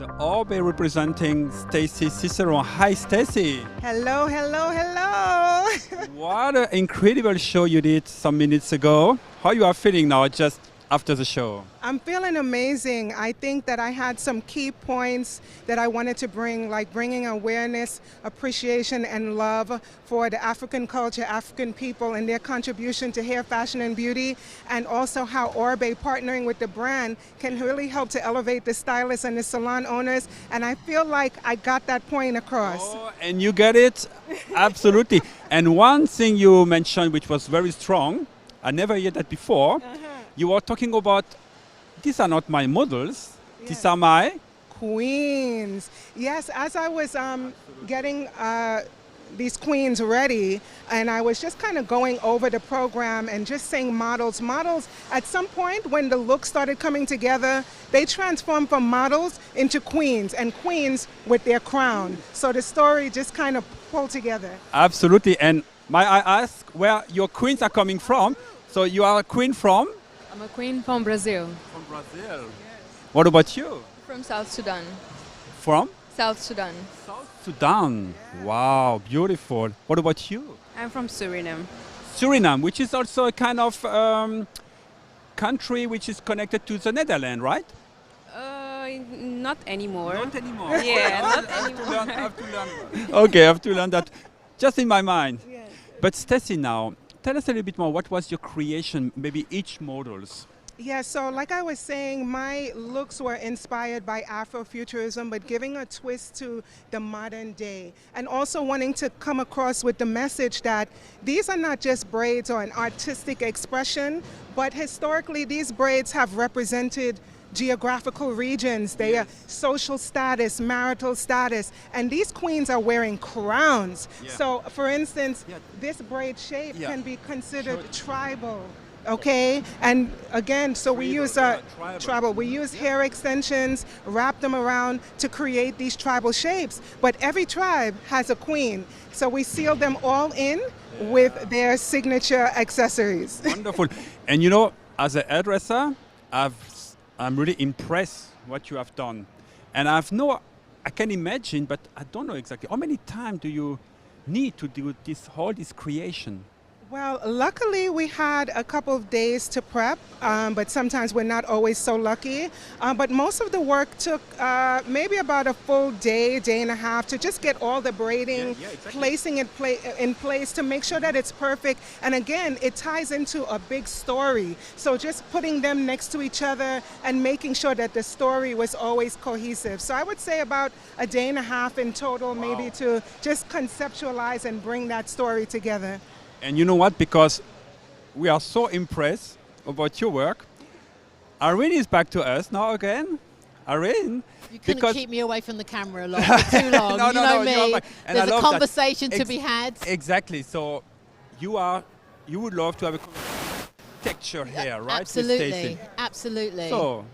So Oribe representing Stacey Ciceron. Hi, Stacey. Hello, hello, hello. What an incredible show you did some minutes ago. How you are feeling now just after the show? I'm feeling amazing. I think that I had some key points that I wanted to bring, like bringing awareness, appreciation, and love for the African culture, African people, and their contribution to hair, fashion, and beauty, and also how Oribe partnering with the brand can really help to elevate the stylists and the salon owners, and I feel like I got that point across. Oh, and you get it? Absolutely. And one thing you mentioned which was very strong, I never heard that before, you were talking about, these are not my models, these are my queens. Yes, as I was getting these queens ready, and I was just kind of going over the program and just saying models. Models, at some point when the looks started coming together, they transformed from models into queens, and queens with their crown. So the story just kind of pulled together. Absolutely. And may I ask where your queens are coming from? So you are a queen from? I'm a queen from Brazil. From Brazil. Yes. What about you? From South Sudan. From? South Sudan. South Sudan. Yeah. Wow, beautiful. What about you? I'm from Suriname. Suriname, which is also a kind of country which is connected to the Netherlands, right? Not anymore. Not anymore. Yeah, not anymore. I have to learn. Okay, I have to learn that. Just in my mind. Yes. But Stacey, now, tell us a little bit more. What was your creation, maybe each models? Yeah, so like I was saying, my looks were inspired by Afrofuturism, but giving a twist to the modern day. And also wanting to come across with the message that these are not just braids or an artistic expression, but historically these braids have represented geographical regions, their social status, marital status, and these queens are wearing crowns. Yeah. So for instance, this braid shape can be considered tribal. Okay, and again, so we use tribal. We use hair extensions, wrap them around to create these tribal shapes. But every tribe has a queen, so we seal them all in with their signature accessories. Wonderful. And you know, as a hairdresser, I'm really impressed what you have done. And I can imagine, but I don't know exactly, how many times do you need to do this creation? Well, luckily we had a couple of days to prep, but sometimes we're not always so lucky. But most of the work took maybe about a full day, day and a half to just get all the braiding, placing it in place to make sure that it's perfect. And again, it ties into a big story. So just putting them next to each other and making sure that the story was always cohesive. So I would say about a day and a half in total, maybe to just conceptualize and bring that story together. And you know what? Because we are so impressed about your work, Irene is back to us now again. Irene. You couldn't keep me away from the camera for too long. No, you know me. And there's a conversation to be had. Exactly. So you would love to have a texture here, right? Absolutely. Absolutely. So,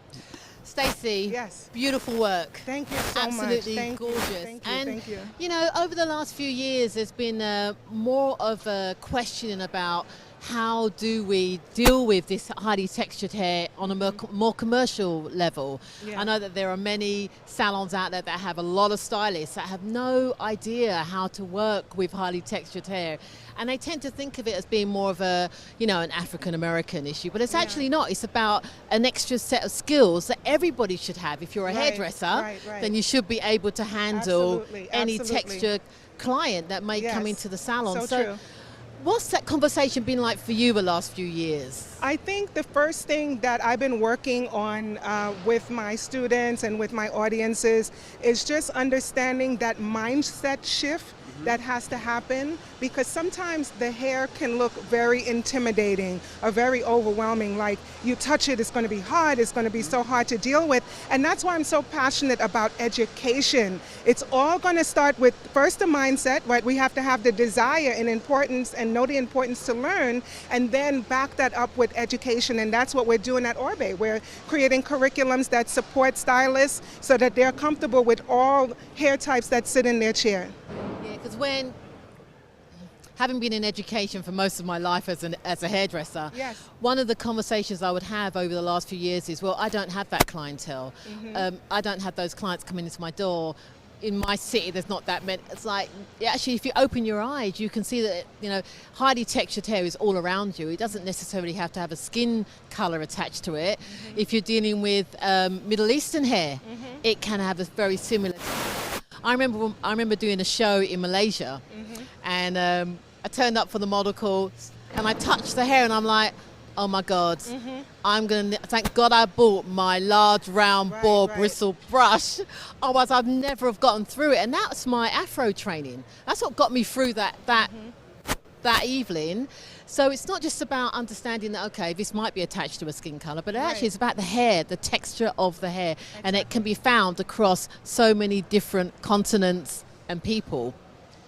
Stacey, yes, beautiful work. Thank you so much. Absolutely gorgeous. Thank you. You know, over the last few years, there's been more of a question about how do we deal with this highly textured hair on a more commercial level. I know that there are many salons out there that have a lot of stylists that have no idea how to work with highly textured hair. And they tend to think of it as being more of a, an African-American issue, but it's actually not. It's about an extra set of skills that everybody should have. If you're a hairdresser, then you should be able to handle any texture client that may come into the salon. So true. What's that conversation been like for you the last few years? I think the first thing that I've been working on with my students and with my audiences is just understanding that mindset shift that has to happen, because sometimes the hair can look very intimidating or very overwhelming, like you touch it, it's going to be hard, it's going to be so hard to deal with. And that's why I'm so passionate about education. It's all going to start with first the mindset, right? We have to have the desire and importance and know the importance to learn, and then back that up with education. And that's what we're doing at Oribe. We're creating curriculums that support stylists so that they're comfortable with all hair types that sit in their chair. Because when having been in education for most of my life as a hairdresser, Yes. one of the conversations I would have over the last few years is, well, I don't have that clientele. I don't have those clients coming into my door. In my city, there's not that many. It's like, actually, if you open your eyes, you can see that, you know, highly textured hair is all around you. It doesn't necessarily have to have a skin color attached to it. If you're dealing with Middle Eastern hair, it can have a very similar. I remember doing a show in Malaysia, and I turned up for the model call, and I touched the hair, and I'm like, oh my God, thank God I bought my large round bore bristle brush. Otherwise I'd never have gotten through it. And that's my Afro training. That's what got me through that evening. So it's not just about understanding that, okay, this might be attached to a skin color, but actually it's about the hair, the texture of the hair. Exactly. And it can be found across so many different continents and people.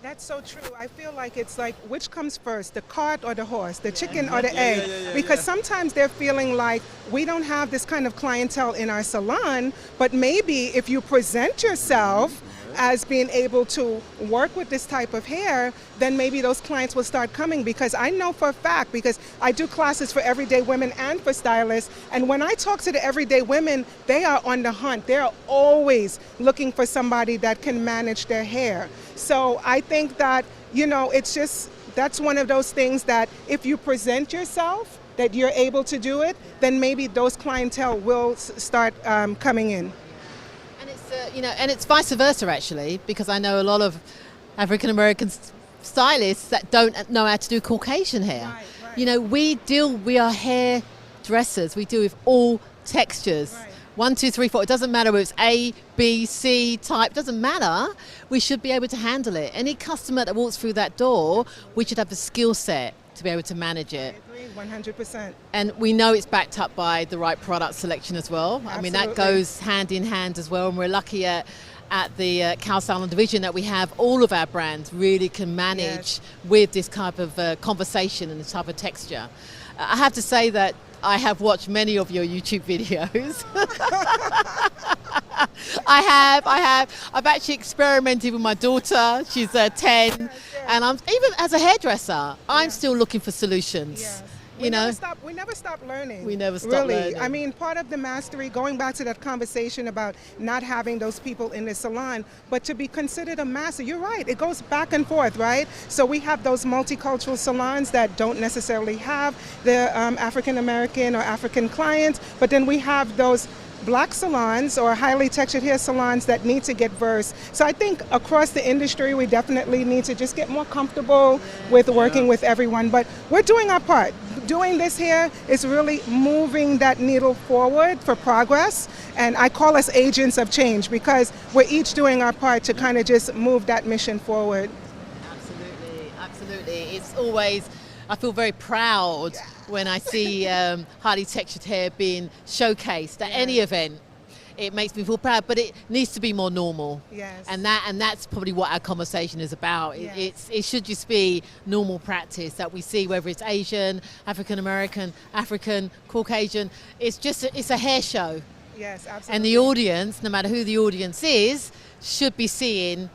That's so true. I feel like it's like, which comes first, the cart or the horse, the chicken or the egg? Because sometimes they're feeling like we don't have this kind of clientele in our salon, but maybe if you present yourself as being able to work with this type of hair, then maybe those clients will start coming. Because I know for a fact, because I do classes for everyday women and for stylists, and when I talk to the everyday women, they are on the hunt. They are always looking for somebody that can manage their hair. So I think that, you know, it's just, that's one of those things that if you present yourself, that you're able to do it, then maybe those clientele will start coming in. You know, and it's vice versa actually, because I know a lot of African American stylists that don't know how to do Caucasian hair. Right. You know, we are hairdressers. We deal with all textures. Right. 1, 2, 3, 4. It doesn't matter whether it's A, B, C type. Doesn't matter. We should be able to handle it. Any customer that walks through that door, we should have the skill set to be able to manage it. I agree, 100%. And we know it's backed up by the right product selection as well. Absolutely. I mean, that goes hand in hand as well. And we're lucky at the Kao Salon division that we have all of our brands really can manage with this type of conversation and this type of texture. I have to say that I have watched many of your YouTube videos. I have. I've actually experimented with my daughter. She's 10. And I'm even as a hairdresser, I'm still looking for solutions. Yes. We never stop learning. We never stop learning. I mean, part of the mastery, going back to that conversation about not having those people in the salon, but to be considered a master, you're right, it goes back and forth, right? So we have those multicultural salons that don't necessarily have the African American or African clients, but then we have those Black salons or highly textured hair salons that need to get versed. So I think across the industry we definitely need to just get more comfortable with working with everyone, but we're doing our part. Doing this here is really moving that needle forward for progress, and I call us agents of change because we're each doing our part to kind of just move that mission forward. Absolutely. It's always, I feel very proud when I see highly textured hair being showcased at any event. It makes me feel proud, but it needs to be more normal. Yes. And that's probably what our conversation is about. Yes. It should just be normal practice that we see, whether it's Asian, African American, African, Caucasian. It's a hair show. Yes, absolutely. And the audience, no matter who the audience is, should be seeing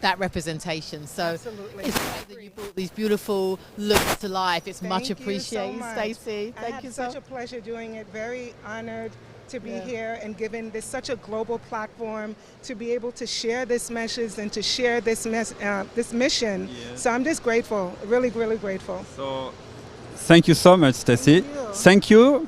that representation. So absolutely. It's great that you brought these beautiful looks to life. It's much appreciated, so Stacey. Thank you so much. Such a pleasure doing it. Very honored to be here and given this such a global platform to be able to share this message and to share this mission. So I'm just grateful, really, really grateful. So thank you so much, Stacey. Thank you,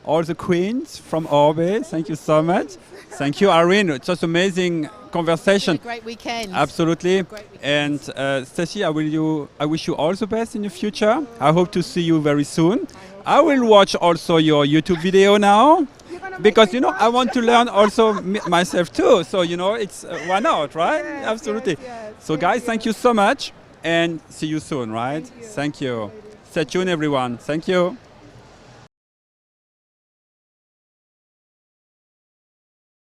all the queens from Oribe. Thank you so much. Thank you, Irene. It's just amazing conversation. It's been a great weekend. Absolutely. And Stacey, I wish you all the best in the future. I hope to see you very soon. I will watch also your YouTube video now, because I want to learn also myself too. So it's why not, right? Yes, absolutely. Yes. So guys, thank you so much, and see you soon, right? Thank you. Stay tuned, everyone. Thank you.